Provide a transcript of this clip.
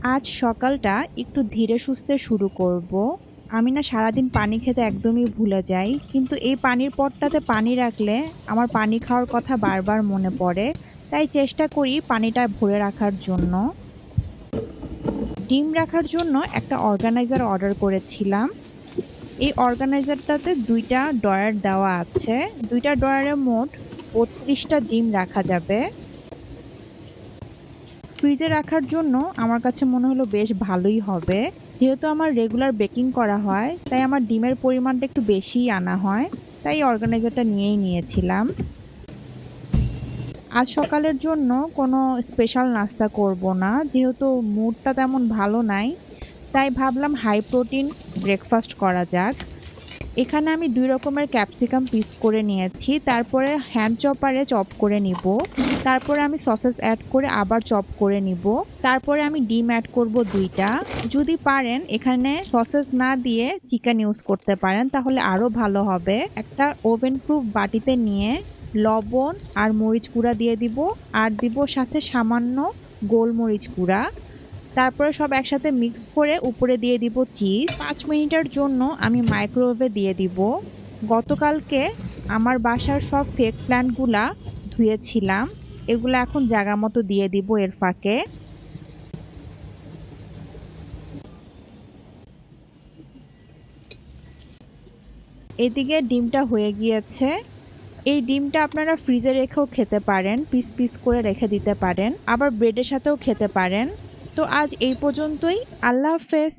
আজ সকালটা একটু ধীরে সুস্থে শুরু করব। আমি না সারাদিন পানি খেতে একদমই ভুলে যাই, কিন্তু এই পানির পটটাতে পানি রাখলে আমার পানি খাওয়ার কথা বারবার মনে পড়ে। তাই চেষ্টা করি পানিটা ভরে রাখার জন্য। ডিম রাখার জন্য একটা অর্গানাইজার অর্ডার করেছিলাম। এই অর্গানাইজারটাতে দুইটা ড্রয়ার দেওয়া আছে। দুইটা ড্রয়ারে মোট ৩২টা ডিম রাখা যাবে। ফ্রিজে রাখার জন্য আমার কাছে মনে হলো বেশ ভালোই হবে। যেহেতু আমার রেগুলার বেকিং করা হয়, তাই আমার ডিমের পরিমাণটা একটু বেশিই আনা হয়। তাই অর্গানাইজারটা নিয়েই নিয়েছিলাম। আজ সকালের জন্য কোনো স্পেশাল নাস্তা করব না, যেহেতু মুডটা তেমন ভালো নাই। তাই ভাবলাম হাই প্রোটিন ব্রেকফাস্ট করা যাক। এখানে আমি ২ রকমের ক্যাপসিকাম পিস করে নিয়েছি। তারপরে হ্যান্ড চপারে চপ করে নিব। তারপরে আমি সসেস এড করে আবার চপ করে নিব। তারপরে আমি ডিম এড করব ২ টা। যদি পারেন এখানে সসেস না দিয়ে চিকেন ইউজ করতে পারেন, তাহলে আরো ভালো হবে। একটা ওভেন প্রুফ বাটিতে নিয়ে লবণ আর মরিচ গুঁড়া দিয়ে দিব, আর দিব সাথে সামান্য গোলমরিচ গুঁড়া। তারপরে সব একসাথে মিক্স করে উপরে দিয়ে দিব চিজ। ৫ মিনিটের জন্য আমি মাইক্রোওয়েভে দিয়ে দিব। গতকালকে আমার বাসার সব ফেক প্ল্যান্টগুলা ধুয়েছিলাম। এগুলো এখন জায়গা মতো দিয়ে দিব এর ফাঁকে। এদিকে ডিমটা হয়ে গিয়েছে। এই ডিমটা আপনারা ফ্রিজে রেখেও খেতে পারেন, পিস পিস করে রেখে দিতে পারেন, আবার ব্রেডের সাথেও খেতে পারেন। তো আজ এই পর্যন্তই। আল্লাহ হাফেজ।